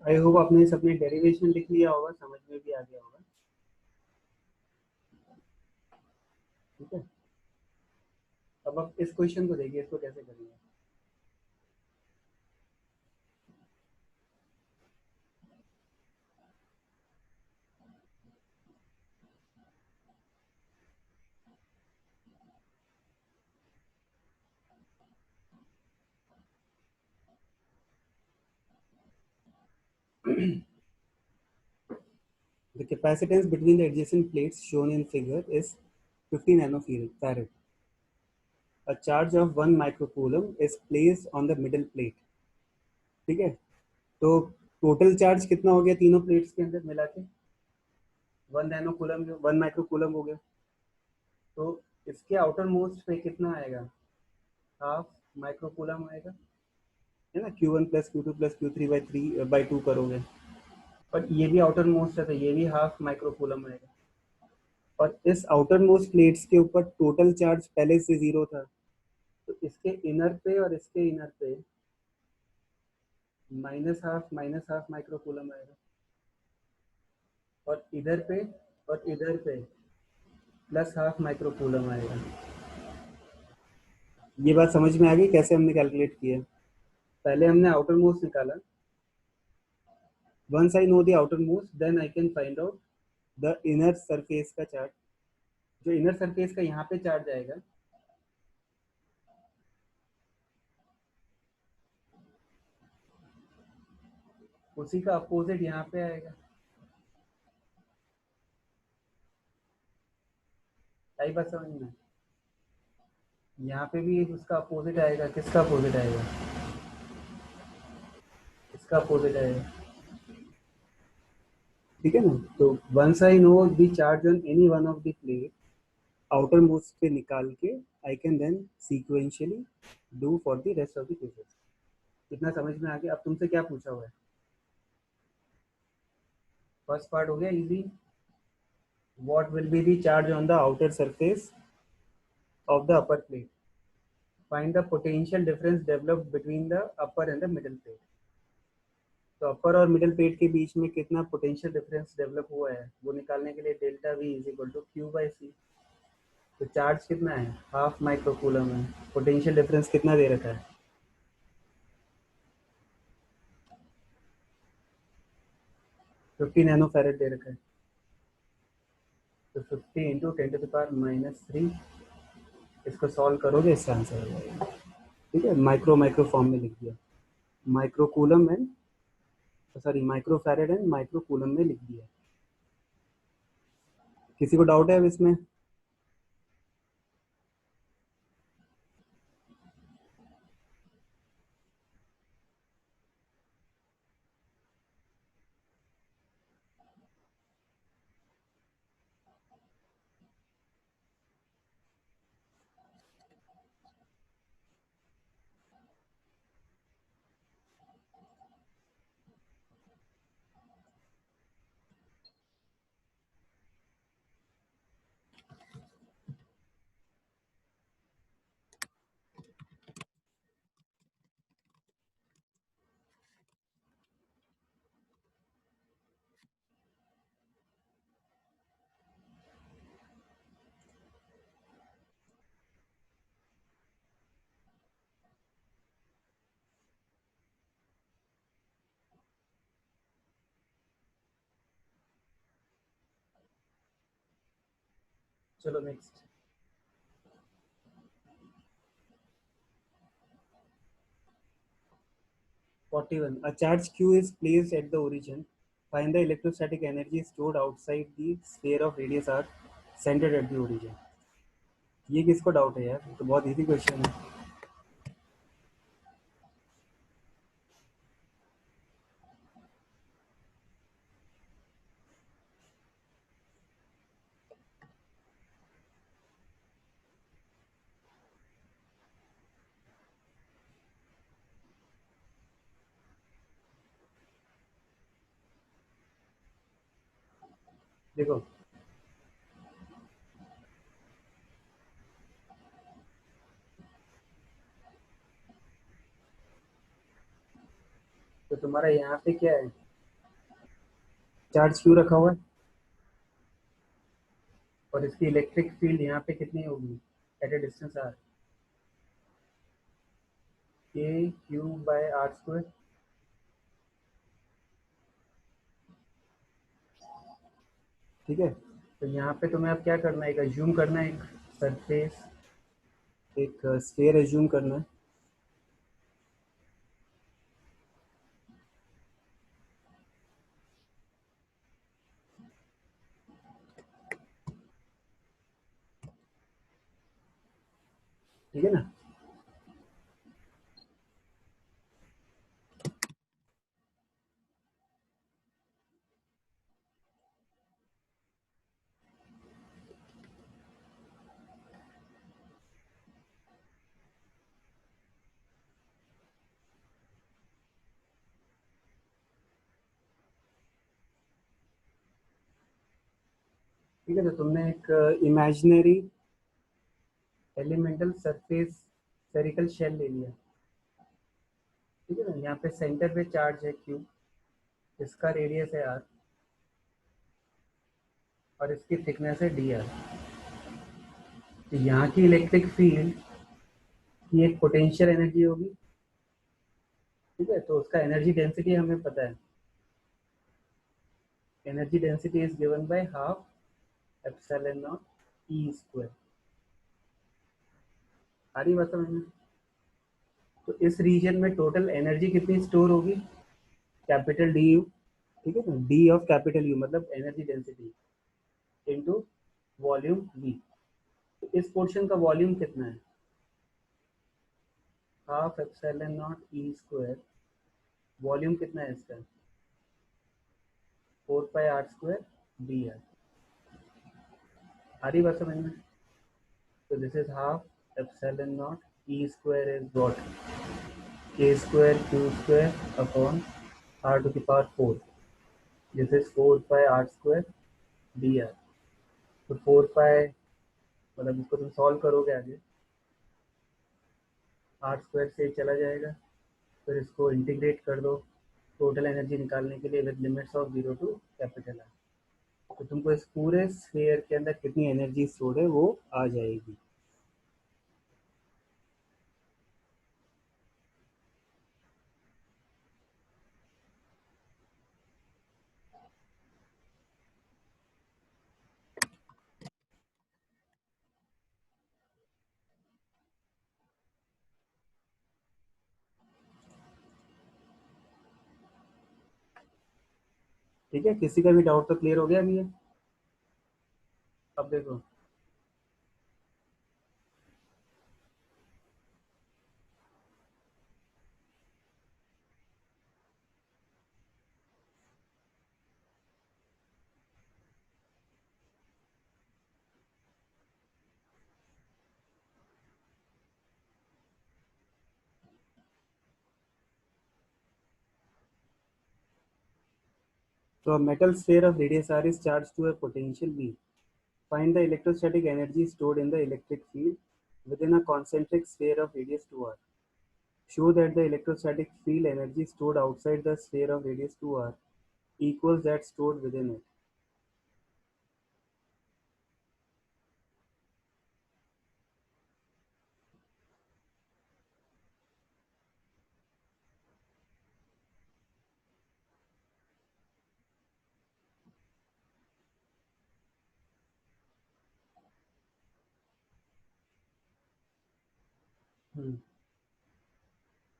I hope आपने सबने derivation लिख लिया होगा, समझ में भी आ गया होगा। ठीक है, अब आप इस क्वेश्चन को देखिए, इसको कैसे करेंगे। The capacitance between the adjacent plates shown in figure is 50 nanofarad. A charge of 1 microcoulomb is placed on the middle plate. ठीक है, तो टोटल चार्ज कितना हो गया तीनों प्लेट्स के अंदर मिला के? 1 माइक्रो कूलम हो गया। तो इसके आउटर मोस्ट पे कितना आएगा? हाफ माइक्रो कूलम आएगा, है ना। Q1 + Q2 + Q3/3/2 करोगे, और ये भी आउटर मोस्ट है तो ये भी हाफ माइक्रो कूलम आएगा। और इस आउटर मोस्ट प्लेट्स के ऊपर टोटल चार्ज पहले से 0 था, तो इसके इनर पे और इसके इनर पे माइनस हाफ माइक्रो कूलम आएगा। और इधर पे +हाफ माइक्रो कूलम आएगा। ये बात समझ में आ गई कैसे हमने कैलकुलेट किया? पहले हमने आउटर मोस्ट निकाला। Once I know the outer most, then I can find out the inner surface का चार्ज। जो इनर सरफेस का यहाँ पे चार्ज आएगा, उसी का अपोजिट यहाँ पे आएगा। आई बात समझ में? यहाँ पे भी उसका अपोजिट आएगा। किसका अपोजिट आएगा? इसका अपोजिट आएगा। ठीक है ना। तो once I know the charge on any one of the plate, outer most पे निकाल के I can then sequentially do for the rest of the cases. इतना समझ में आ गया? अब तुमसे क्या पूछा हुआ है? फर्स्ट पार्ट हो गया easy. What will be the charge on the outer surface of the upper plate? Find the potential difference developed between the upper and the middle plate. तो अपर और मिडिल प्लेट के बीच में कितना पोटेंशियल डिफरेंस डेवलप हुआ है, वो निकालने के लिए delta V is equal to Q/C। तो चार्ज कितना है? हाफ माइक्रो कूलम है। पोटेंशियल डिफरेंस कितना दे रखा है? 50 नैनो फैरेड दे रखा है। तो 50 इंटू 10⁻³ इसको सॉल्व करोगे, इसका आंसर हो जाएगा। ठीक है, माइक्रो माइक्रो फॉर्म में लिख दिया। Micro coulomb and sorry micro farad and micro coulomb में लिख दिया। किसी को डाउट है अब इसमें? चलो next. 41. A charge Q is placed at the origin. Find the electrostatic energy stored outside the sphere of radius r centered at the origin. ये किसको डाउट है यार? ये तो बहुत इजी क्वेश्चन है। देखो, तो तुम्हारा यहाँ पे क्या है? चार्ज क्यों रखा हुआ है, और इसकी इलेक्ट्रिक फील्ड यहाँ पे कितनी होगी एट ए डिस्टेंस आर, के क्यू बाय आर स्क्वायर। ठीक है, तो यहाँ पे तुम्हें अब क्या करना है, एक एज्यूम करना है, एक सरफेस, एक स्फीयर एज्यूम करना है। ठीक है ना। ठीक है, तो तुमने एक imaginary elemental surface spherical shell ले लिया। ठीक है ना, यहाँ पे सेंटर पे चार्ज है क्यू, इसका रेडियस है आर, और इसकी थिकनेस है डी आर। तो यहाँ की इलेक्ट्रिक फील्ड की एक पोटेंशियल एनर्जी होगी। ठीक है, तो उसका एनर्जी डेंसिटी हमें पता है, energy density is given by half epsilon naught E square. आ रही बात समझ में। तो इस रीजन में टोटल एनर्जी कितनी स्टोर होगी, कैपिटल डी यू। ठीक है ना, डी ऑफ कैपिटल यू मतलब energy density into volume V. तो इस पोर्शन का वॉल्यूम कितना है, half epsilon naught E square, volume कितना है इसका, 4 pi R square D R. आ रही बात समझ में। तो this is half epsilon naught E square is what, K square Q square upon R to the power 4। This is 4 pi R square D R. तो 4 पाई मतलब इसको तुम सॉल्व करोगे आगे, आर स्क्वायर से चला जाएगा, फिर इसको इंटीग्रेट कर दो टोटल एनर्जी निकालने के लिए with limits of 0 to capital R. तो तुमको इस पूरे स्फीयर के अंदर कितनी एनर्जी स्टोर्ड है वो आ जाएगी। ठीक है, किसी का भी डाउट तो क्लियर हो गया अभी ये। अब देखो, तो metal sphere of radius r is charged to a potential V. Find the electrostatic energy stored in the electric field within a concentric sphere of radius 2r. Show that the electrostatic field energy stored outside the sphere of radius 2r equals that stored within it.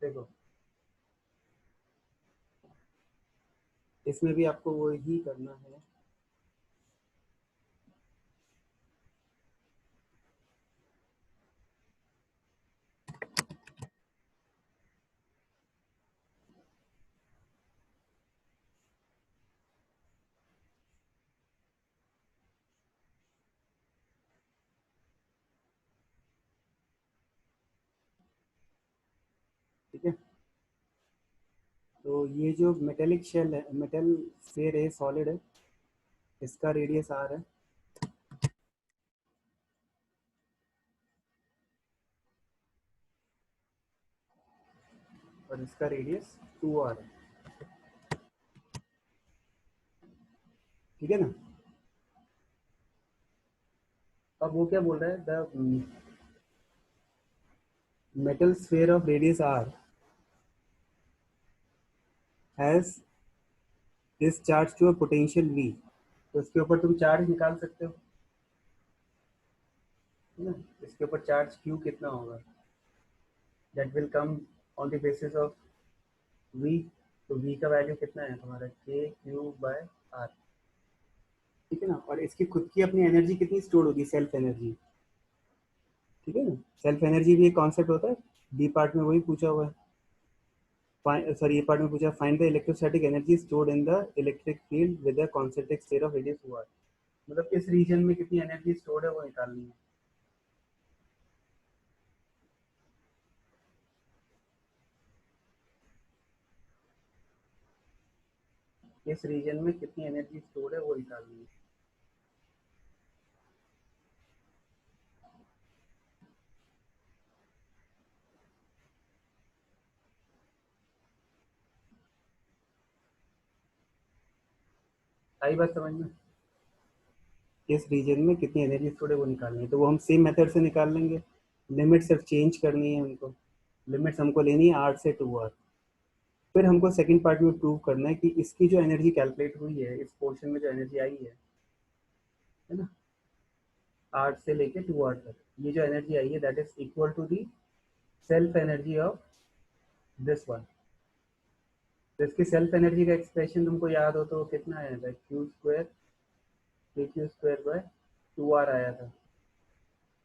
देखो, इसमें भी आपको वो ही करना है। ठीक है, तो ये जो मेटेलिक शेल है, मेटल स्फीयर है, सॉलिड है, इसका रेडियस आर है, और इसका रेडियस 2r है। ठीक है ना। अब वो क्या बोल रहा है, the metal sphere of radius R has is charge to a potential V. तो इसके ऊपर तुम चार्ज निकाल सकते हो, है ना। इसके ऊपर चार्ज क्यू कितना होगा, that will come on the basis of V. तो वी का वैल्यू कितना है तुम्हारा, के क्यू बाय आर। ठीक है ना। और इसकी खुद की अपनी एनर्जी कितनी स्टोर होगी, सेल्फ एनर्जी। ठीक है ना। सेल्फ एनर्जी भी एक कॉन्सेप्ट होता है, बी पार्ट में वही पूछा हुआ है। सॉरी, ये पार्ट में पूछा, find the electrostatic energy stored in the electric field with the concentric state of radius what. मतलब इस रीजन में कितनी एनर्जी स्टोर्ड है वो निकालनी है। इस रीजन में कितनी एनर्जी स्टोर्ड है वो निकालनी है। आई बात समझ में। इस रीजन में कितनी एनर्जी स्टोर्ड है वो निकालनी है, तो वो हम सेम मेथड से निकाल लेंगे। लिमिट सिर्फ चेंज करनी है हमको। लिमिट्स हमको लेनी है आर से टू आर। फिर हमको सेकंड पार्ट में प्रूव करना है कि इसकी जो एनर्जी कैलकुलेट हुई है, इस पोर्शन में जो एनर्जी आई है ना, आर से लेके टू आर तक, ये जो एनर्जी आई है that is equal to the self energy of this one. तो इसकी सेल्फ एनर्जी का एक्सप्रेशन तुमको याद हो तो कितना आया था, क्यू स्क्वायर के Q square by two R आया था।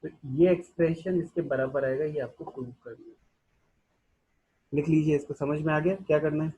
तो ये एक्सप्रेशन इसके बराबर आएगा, ये आपको प्रूव करना है। लिख लीजिए, इसको समझ में आ गया क्या करना है।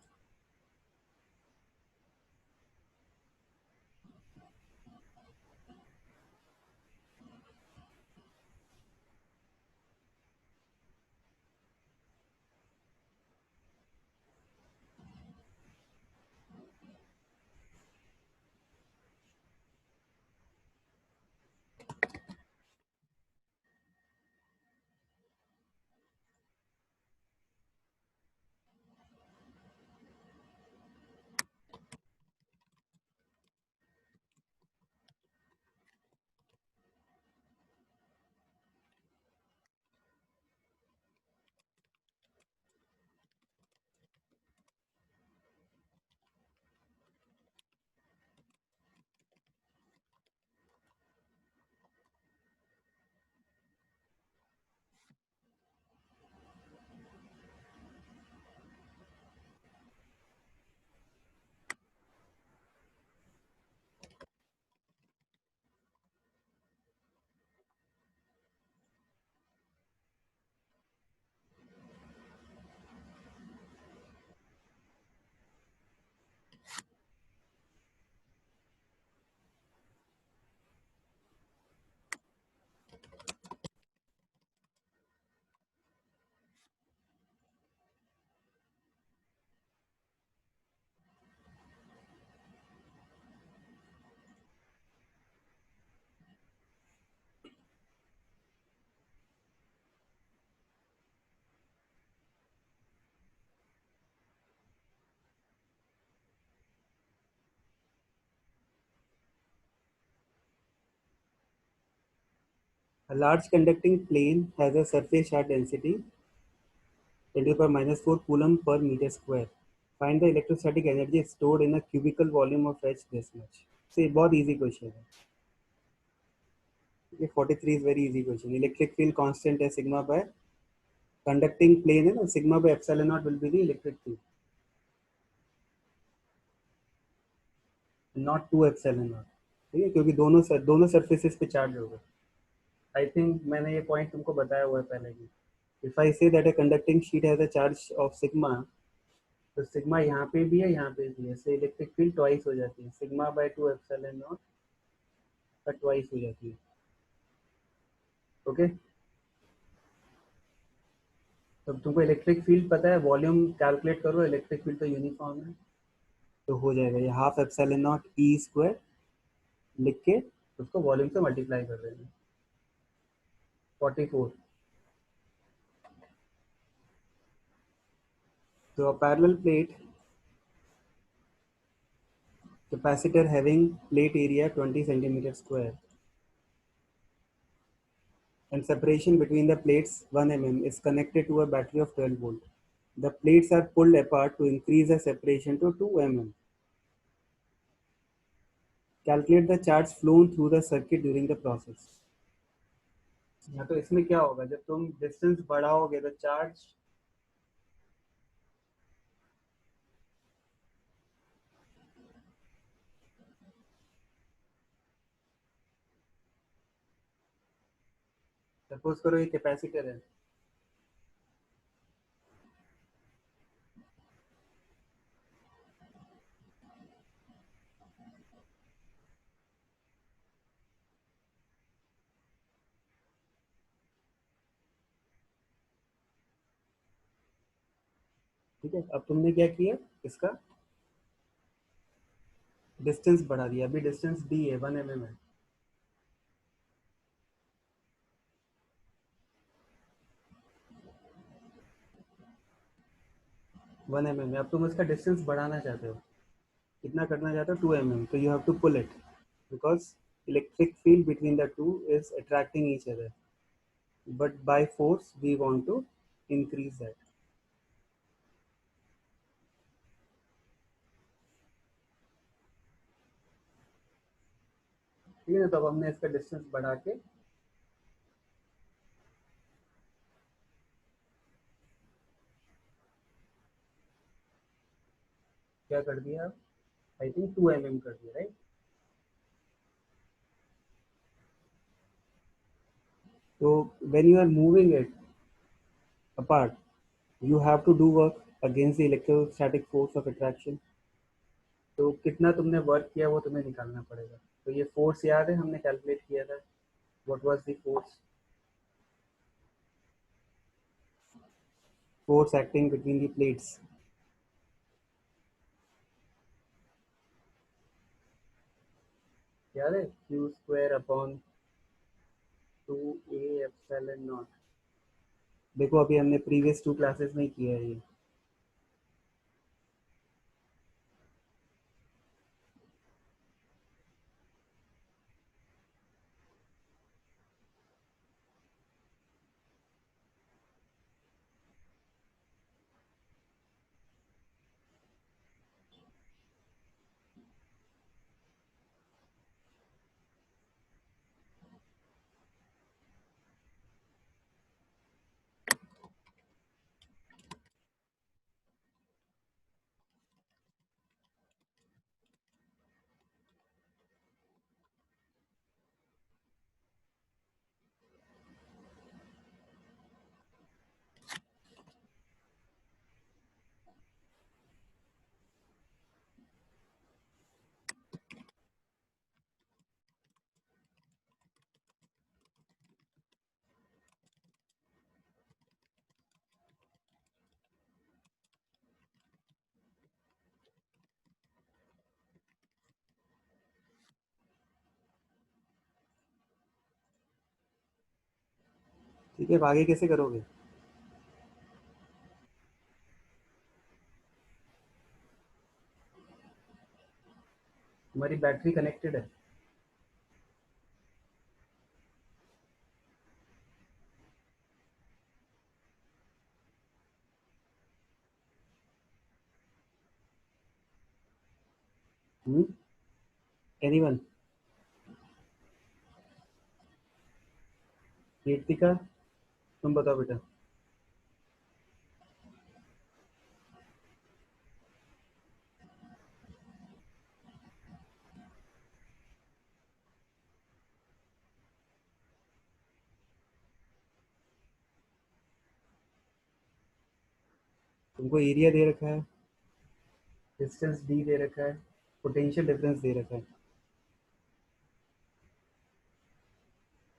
A large conducting plane has a surface charge density 10 to the power minus 4 coulomb per meter square. Find the electrostatic energy stored in a cubical volume of H this much. So ये बहुत easy question है। ये 43 is very easy question. Electric field constant है sigma by conducting plane है ना, sigma by epsilon naught will be the electric field, not 2 epsilon naught। ठीक है, क्योंकि दोनों surfaces पे charge होगा। I think मैंने ये point तुमको बताया हुआ है पहले भी। If I say that a conducting sheet has a charge of sigma, तो सिग्मा यहाँ पे भी है यहाँ पे भी है, से इलेक्ट्रिक फील्ड ट्वाइस हो जाती है, sigma by two epsilon not का ट्वाइस हो जाती है। ओके। तो तुमको इलेक्ट्रिक फील्ड पता है, वॉल्यूम कैलकुलेट करो, इलेक्ट्रिक फील्ड तो यूनिफॉर्म है, तो हो जाएगा ये half epsilon naught E square लिख के उसको वॉल्यूम से मल्टीप्लाई कर देंगे। 44। तो parallel plate capacitor having plate area 20 centimeter square and separation between the plates 1 mm is connected to a battery of 12 volt. The plates are pulled apart to increase the separation to 2 mm. Calculate the charge flown through the circuit during the process. हाँ, तो इसमें क्या होगा, जब तुम distance बढ़ाओगे तो charge suppose करो ये कैपेसिटर है, ठीक है। अब तुमने क्या किया, इसका डिस्टेंस बढ़ा दिया। अभी डिस्टेंस डी है, 1 mm है, 1 mm है। अब तुम इसका डिस्टेंस बढ़ाना चाहते हो, कितना करना चाहते हो, 2 mm। तो you have to pull it because electric field between the two is attracting each other, but by force we want to increase that। ठीक है ना, तो अब हमने इसका डिस्टेंस बढ़ा के क्या कर दिया, आई थिंक 2 mm कर दिया, राइट। तो when you are moving it apart you have to do work against the electrostatic force of attraction। तो कितना तुमने वर्क किया वो तुम्हें निकालना पड़ेगा। तो ये फोर्स याद है, हमने कैलकुलेट किया था, what was the force acting between the plates, याद है, Q square upon 2a epsilon not. देखो अभी हमने प्रीवियस 2 क्लासेस में किया है ये। ठीक है, अब आगे कैसे करोगे। हमारी बैटरी कनेक्टेड है। एनीवन, कीर्तिका, तुम बताओ बेटा। तुमको एरिया दे रखा है, डिस्टेंस डी दे रखा है, पोटेंशियल डिफरेंस दे रखा है,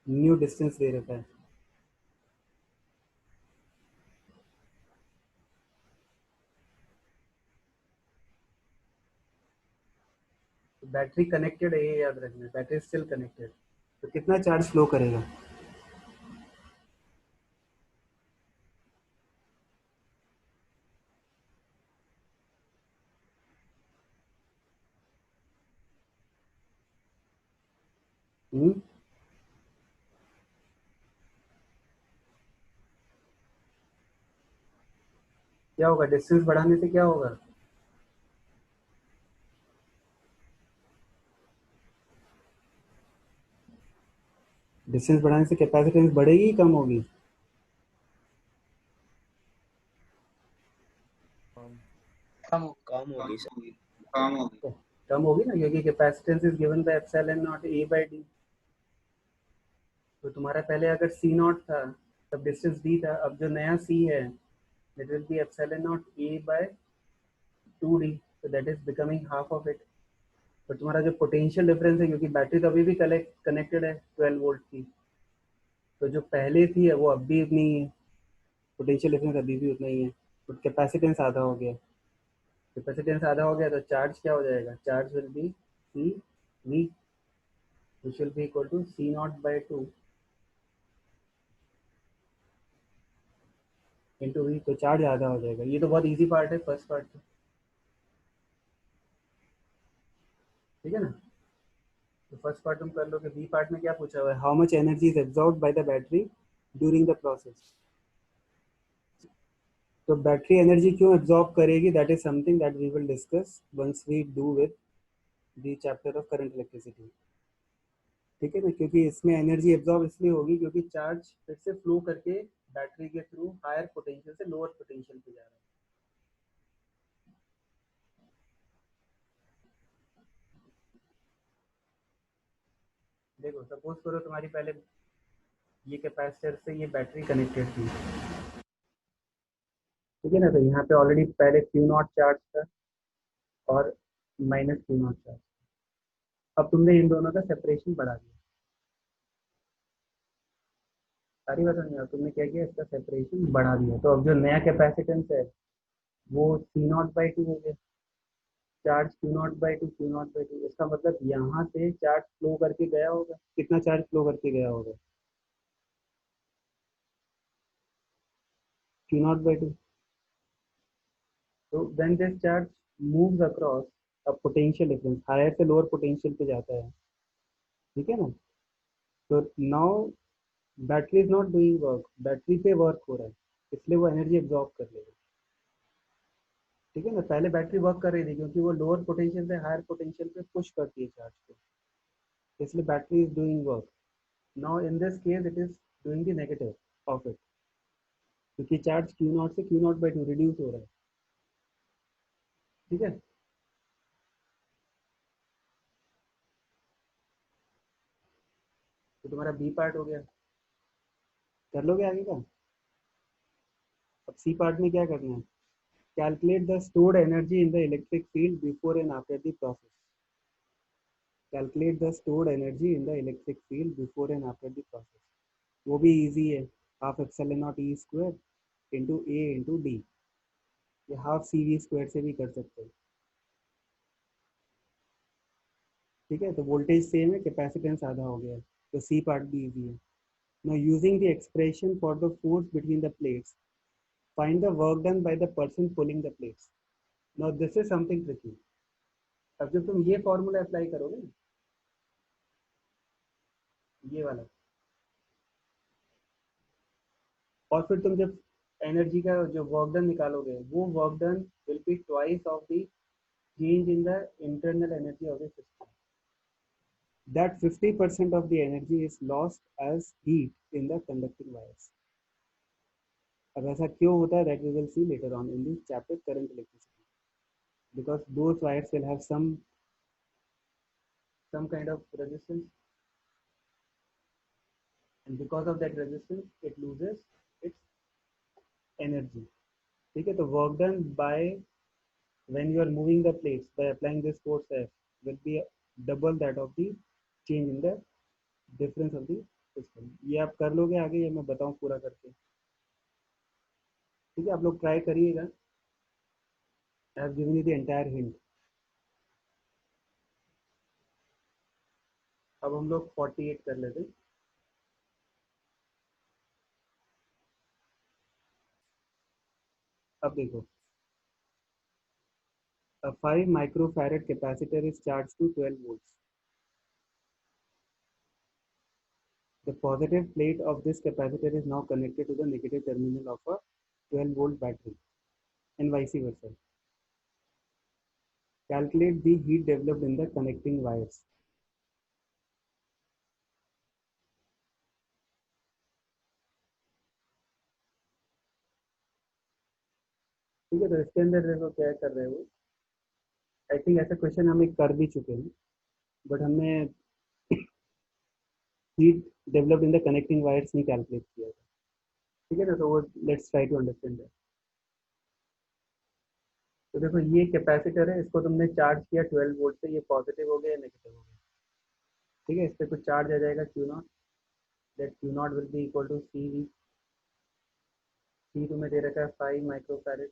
न्यू डिस्टेंस दे रखा है। तो बैटरी कनेक्टेड है, ये याद रखना, बैटरी स्टिल कनेक्टेड। तो कितना चार्ज फ्लो करेगा। हम्म, क्या होगा डिस्टेंस बढ़ाने से क्या होगा? डिस्टेंस बढ़ाने से कैपेसिटेंस बढ़ेगी ही कम होगी? कम कम कम होगी सर। तो कम होगी ना, क्योंकि capacitance is given by epsilon naught A by D. तो तुम्हारा पहले अगर सी नॉट था तब डिस्टेंस डी था, अब जो नया सी है that will be epsilon naught A by 2d, so that is becoming half of it। तो तुम्हारा जो पोटेंशियल डिफरेंस है, क्योंकि बैटरी तो अभी भी कलेक्ट कनेक्टेड है 12 वोल्ट की, तो जो पहले थी वो अब भी उतनी ही है, पोटेंशियल डिफरेंस अभी भी उतना ही है। तो कैपेसिटेंस आधा हो गया, कैपेसिटेंस आधा हो गया तो चार्ज क्या हो जाएगा? Charge will be C V, which will be equal to C naught by two into V, तो चार्ज आधा हो जाएगा। ये तो बहुत ईजी पार्ट है, फर्स्ट पार्ट तो, ठीक है ना। तो फर्स्ट पार्ट तुम कर लो कि बी पार्ट में क्या पूछा हुआ है, how much energy is absorbed by the battery during the process. तो बैटरी एनर्जी क्यों एब्जॉर्ब करेगी, that is something that we will discuss once we do with the chapter of current electricity, ठीक है ना। क्योंकि इसमें एनर्जी एब्जॉर्ब इसलिए होगी क्योंकि चार्ज फिर से फ्लो करके बैटरी के थ्रू हायर पोटेंशियल से लोअर पोटेंशियल पे जा रहा है। देखो सपोज करो तुम्हारी पहले ये कैपेसिटर से ये बैटरी कनेक्टेड थी, ठीक है ना। तो यहाँ पे ऑलरेडी पहले क्यू नॉट चार्ज था और माइनस क्यू नॉट चार्ज। अब तुमने इन दोनों का सेपरेशन बढ़ा दिया, सारी बात नहीं, तुमने क्या किया, इसका सेपरेशन बढ़ा दिया। तो अब जो नया कैपेसिटेंस है वो सी नॉट बाई टू हो गया, charge Q naught by to, Q naught by to. इसका मतलब यहाँ से चार्ज फ्लो करके गया होगा, कितना चार्ज फ्लो करके गया होगा? Q naught by two. तो when this charge moves across a potential difference, higher से लोअर पोटेंशियल पे जाता है, ठीक है ना। तो now battery is not doing work, battery पे वर्क हो रहा है, इसलिए वो एनर्जी एब्जॉर्ब कर लेगा, ठीक है ना। पहले बैटरी वर्क कर रही थी क्योंकि वो लोअर पोटेंशियल से हायर पोटेंशियल पे पुश करती है चार्ज को, इसलिए battery is doing work. Now in this case it is doing the negative of it, क्योंकि चार्ज क्यू नॉट से Q naught by to reduce हो रहा है, ठीक है। तो तुम्हारा बी पार्ट हो गया, कर लोगे आगे का। अब सी पार्ट में क्या करना है, calculate the stored energy in the electric field before and after the process. Calculate the stored energy in the electric field before and after the process. वो भी इजी है, half epsilon naught E square into ए into D, या half C we square से भी कर सकते हैं, ठीक है। तो वोल्टेज सेम है, कैपेसिटेंस आधा हो गया है, तो सी पार्ट भी इजी है। Now using the expression for the force between the plates, find the work done by the person pulling the plates. Now this is something tricky. अब जब तुम ये फॉर्मूला अप्लाई करोगे ना, ये वाला, और फिर तुम जब एनर्जी का जो वर्क डन निकालोगे, वो work done will be twice of the change in the internal energy of the system, that 50% of the energy is lost as heat in the conducting wires। अब ऐसा क्यों होता है, that we will see later on in the chapter current electricity, because those wires will have some kind of resistance, and because of that resistance it loses its energy, ठीक है। तो work done by when you are moving the plates by applying this force F will be double that of the change in the difference of the system। ये आप कर लोगे आगे, ये मैं बताऊं पूरा करके, ठीक है। आप लोग ट्राई करिएगा, I have given you the entire hint. अब हम लोग 48 कर लेते हैं। अब देखो, a 5 microfarad capacitor is charged to 12 volts, The positive plate of this capacitor is now connected to the negative terminal of a 12-volt battery and vice versa. Calculate the heat developed in the connecting wires. ठीक है, तो इसके अंदर देखो क्या कर रहे हो. आई थिंक ऐसा क्वेश्चन हम एक कर भी चुके हैं, बट हमने heat developed in the connecting wires नहीं कैलकुलेट किया था. ठीक है ना, तो वो let's try to understand that. तो देखो ये कैपेसिटर है, इसको तुमने चार्ज किया 12 वोल्ट से, ये पॉजिटिव हो गया या नेगेटिव हो गया. ठीक है, इस पर कुछ चार्ज आ जाएगा Q naught. That Q naught will be equal to C V. C तुम्हें दे रखा है 5 माइक्रोफैरेड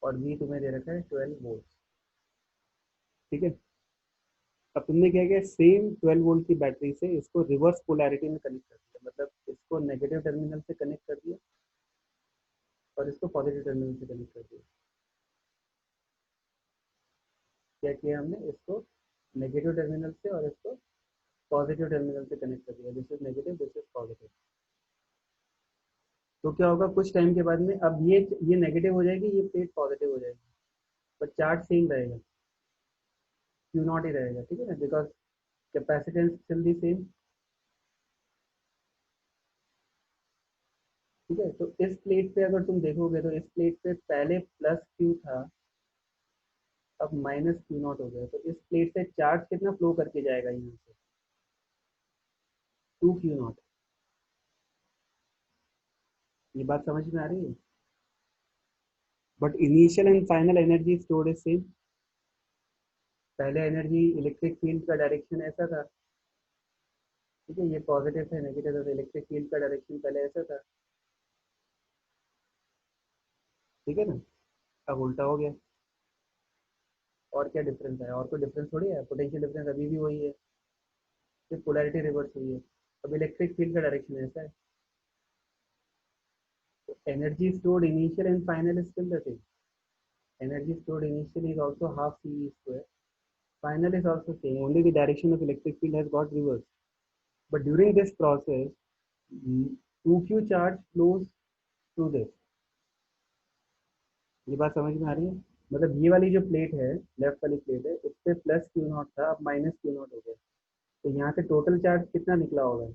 और वी तुम्हें दे रखा है 12 वोल्ट. ठीक है, अब तुमने क्या किया, सेम 12 वोल्ट की बैटरी से इसको रिवर्स पोलैरिटी में कनेक्ट कर दिया. मतलब इसको नेगेटिव टर्मिनल से कनेक्ट कर दिया और इसको पॉजिटिव टर्मिनल से कनेक्ट कर दिया. क्या किया हमने, इसको नेगेटिव टर्मिनल से और इसको पॉजिटिव टर्मिनल से कनेक्ट कर दिया. This is negative, this is positive. तो क्या होगा, कुछ टाइम के बाद में अब ये नेगेटिव हो जाएगी, ये प्लेट पॉजिटिव हो जाएगी, पर चार्ज सेम रहेगा, क्यू नॉट ही रहेगा. ठीक है ना, because capacitance still the same. ठीक है, तो इस प्लेट पे अगर तुम देखोगे तो इस प्लेट पे पहले प्लस क्यू था, अब माइनस क्यू नॉट हो गया. तो इस प्लेट से चार्ज कितना फ्लो करके जाएगा, यहाँ से 2 क्यू नॉट. ये बात समझ में आ रही है. But initial and final energy stored is same. पहले एनर्जी इलेक्ट्रिक फील्ड का डायरेक्शन ऐसा था. ठीक है, ये पॉजिटिव है नेगेटिव है, तो इलेक्ट्रिक फील्ड का डायरेक्शन पहले ऐसा था. ठीक है ना, अब उल्टा हो गया. और क्या डिफरेंस है, और कोई डिफरेंस थोड़ी है, पोटेंशियल डिफरेंस अभी भी वही है, सिर्फ पोलैरिटी रिवर्स हुई है. अब इलेक्ट्रिक फील्ड का डायरेक्शन ऐसा है. तो energy stored initial and final is still the same. Energy stored initially is also half CE square. Final is also same. Only the direction of electric field has got reversed. But during this process, 2Q charge flows through this. ये बात समझ में आ रही है. मतलब ये वाली जो प्लेट है, लेफ्ट वाली प्लेट है, इस पे प्लस क्यू नॉट था, अब माइनस क्यू नॉट हो गया. तो यहाँ से टोटल चार्ज कितना निकला होगा,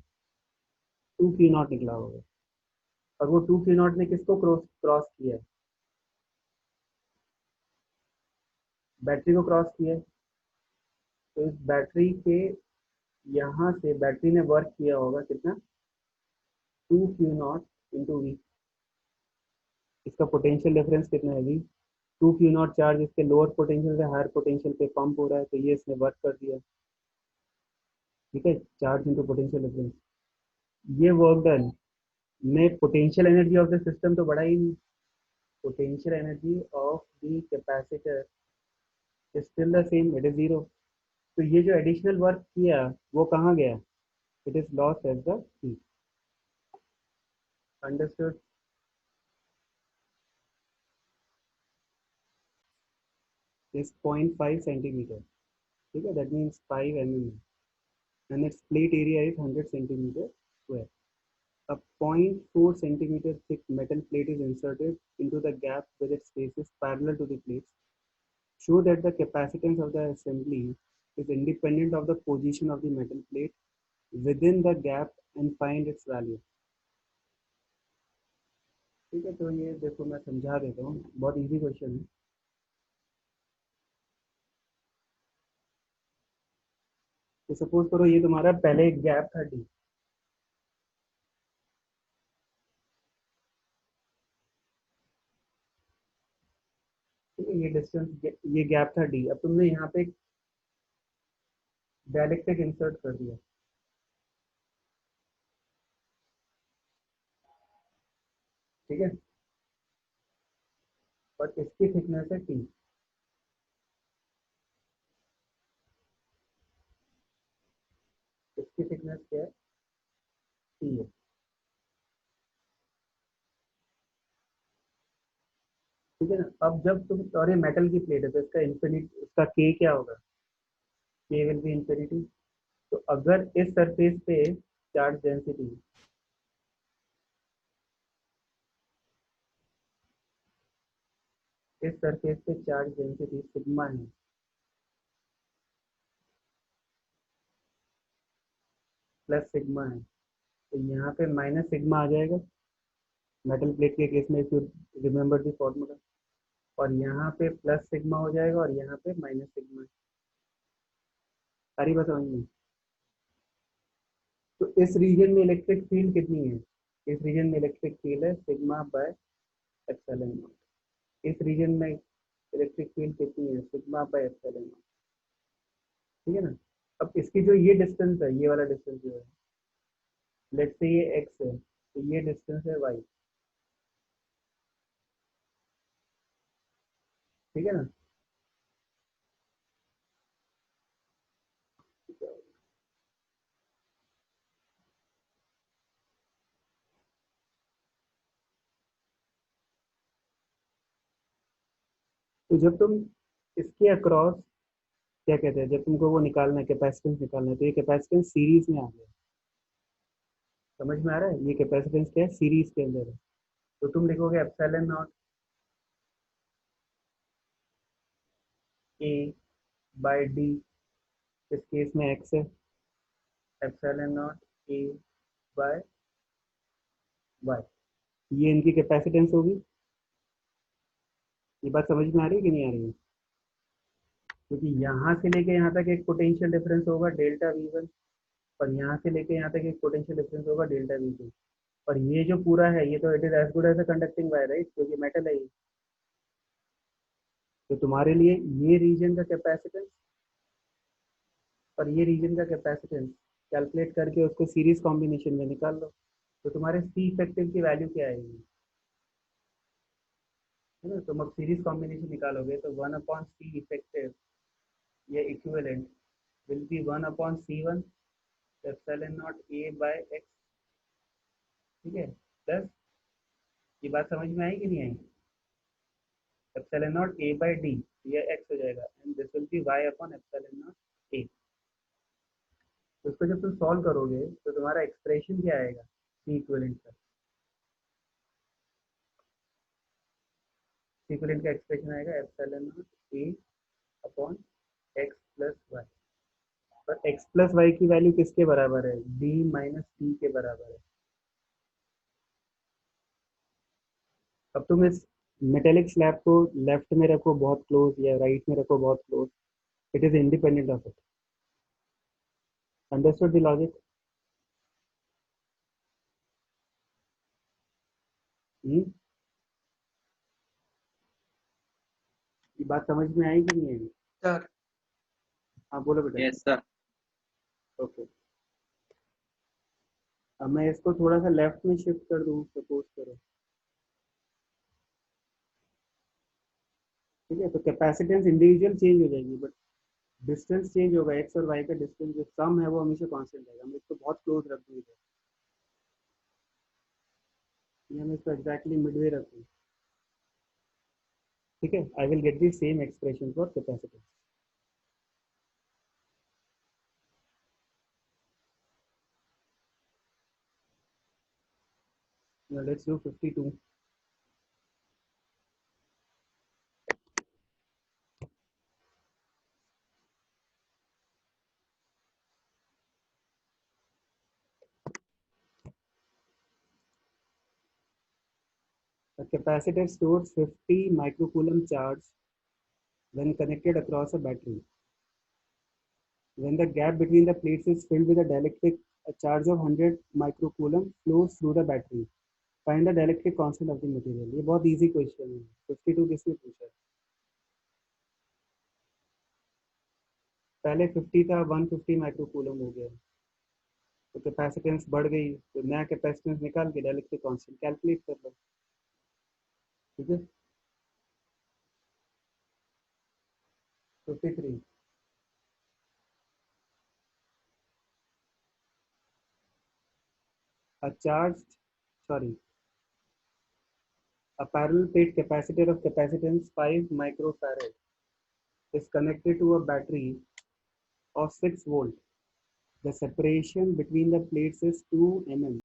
2 क्यू नॉट निकला होगा. और वो 2 क्यू नॉट ने किसको क्रॉस किया, बैटरी को क्रॉस किया. तो इस बैटरी के यहाँ से बैटरी ने वर्क किया होगा कितना, 2 क्यू नॉट इंटू वी. इसका पोटेंशियल डिफरेंस कितना है वी. 2 क्यू नॉट चार्ज इसके लोअर पोटेंशियल से हायर पोटेंशियल पे पंप हो रहा है, तो ये इसने वर्क कर दिया. ठीक है, चार्ज इंटू पोटेंशियल डिफरेंस. ये वर्क डन में potential energy of the system तो बढ़ा ही नहीं. Potential energy of the capacitor is still the same, it is zero. तो ये जो एडिशनल वर्क किया वो कहाँ गया, it is lost as the heat. Understood. Is 0.5 centimetre. ठीक है, that means 5 mm and its plate area is 100 centimeter square. A 0.4 centimeter thick metal plate is inserted into the gap with its faces parallel to the plates. Show that the capacitance of the assembly is independent of the position of the metal plate within the gap and find its value. ठीक है, तो ये देखो मैं समझा देता हूँ, बहुत इजी क्वेश्चन है. तो सपोज करो ये तुम्हारा पहले एक गैप था डी. ठीक है, ये डिस्टेंस, ये गैप था डी. अब तुमने यहाँ पे एक डायलेक्ट्रिक इंसर्ट कर दिया. ठीक है, और इसकी थिकनेस है टी. इसकी थिकनेस क्या है, टी है. ठीक है ना, अब जब तुम, और ये मेटल की प्लेट है तो इसका इन्फिनिट, इसका के क्या होगा, के विल बी इंफिनिटी. तो अगर इस सरफेस पे चार्ज डेंसिटी, इस सरफेस पे चार्ज डेंसिटी सिग्मा है, प्लस सिग्मा है, तो यहाँ पे माइनस सिग्मा आ जाएगा मेटल प्लेट के केस में, if you remember the formula, और यहाँ पे प्लस सिग्मा हो जाएगा और यहाँ पे माइनस सिग्मा। सारी बात समझ में? तो इस रीजन में इलेक्ट्रिक फील्ड कितनी है? इस रीजन में इलेक्ट्रिक फील्ड है सिग्मा बाय एप्सिलॉन नॉट। इस रीजन में इलेक्ट्रिक फील्ड कितनी है? Sigma bye epsilon not. ठीक है ना? अब इसकी जो ये डिस्टेंस है, ये वाला डिस्टेंस जो है, लेट्स से ये एक्स है, तो ये डिस्टेंस है वाई। ठीक है ना? तो जब तुम इसके अक्रॉस क्या कहते हैं, जब तुमको वो निकालना है, कैपेसिटेंस निकालना है, तो ये कैपेसिटेंस सीरीज में आ गया। समझ में आ रहा है? ये कैपेसिटेंस क्या है? सीरीज के अंदर है। तो तुम लिखोगे epsilon naught A by D, इस केस में एक्स है, epsilon naught A by Y, ये इनकी कैपेसिटेंस होगी। ये बात समझ में आ रही है कि नहीं आ रही है? क्योंकि यहाँ से लेके यहाँ तक एक पोटेंशियल डिफरेंस होगा डेल्टा वी वन, और यहाँ से लेके यहाँ तक एक पोटेंशियल डिफरेंस होगा डेल्टा वी टू, और ये जो पूरा है ये तो it is as good as a conducting wire, right? क्योंकि मेटल है ये। तो तुम्हारे लिए ये रीजन का कैपेसिटेंस और ये रीजन का कैपेसिटेंस कैलकुलेट करके उसको सीरीज कॉम्बिनेशन में निकाल लो, तो तुम्हारे सी इफेक्टिव की वैल्यू क्या आएगी? है ना? तुम अब सीरीज कॉम्बिनेशन निकालोगे तो 1/C इफेक्टिव, ये equivalent will be 1/C1 epsilon naught A by X. ठीक है? प्लस, ये बात समझ में आई कि नहीं आई? Epsilon naught A by D, ये एक्स हो जाएगा, and this will be Y upon epsilon naught A. तो इसको जब तुम सॉल्व करोगे तो तुम्हारा एक्सप्रेशन क्या आएगा सी इक्विवेलेंट का? सी इक्विवेलेंट का एक्सप्रेशन आएगा epsilon naught A upon X plus Y. पर एक्स प्लस वाई की वैल्यू किसके बराबर है? डी माइनस टी के बराबर है। अब तुम इस मेटेलिक स्लैब को लेफ्ट में रखो बहुत क्लोज, या राइट में रखो बहुत close, it is independent of it. Understood the logic? ये बात समझ में आई कि नहीं आई? सर। हाँ बोलो बेटा। Yes sir. ओके, अब मैं इसको थोड़ा सा लेफ्ट में शिफ्ट कर दूँ, सपोज करो। ठीक है? तो कैपेसिटेंस इंडिविजुअल चेंज हो जाएगी, बट डिस्टेंस चेंज होगा। एक्स और वाई का डिस्टेंस जो सम है वो हमेशा कांस्टेंट रहेगा। मैं इसको बहुत क्लोज रख दूँ इधर, या मैं इसको एग्जैक्टली मिडवे रखूँ। ठीक है? I will get the same expression for capacitance. Now let's do 52. A capacitor stores 50 microcoulomb charge when connected across a battery. When the gap between the plates is filled with a dielectric, a charge of 100 microcoulomb flows through the battery. Find the dielectric constant of the material. ये बहुत easy question है। 52 किसने पूछा? पहले 50 था, 150 microcoulomb हो गया, तो कैपेसिटेंस बढ़ गई, तो नया कैपेसिटेंस निकाल के डायलेक्ट्रिक कांस्टेंट कैलकुलेट कर लो। ठीक है? 53. A charged, sorry, a parallel plate capacitor of capacitance 5 microfarad is connected to a battery of 6 volt The separation between the plates is 2 mm.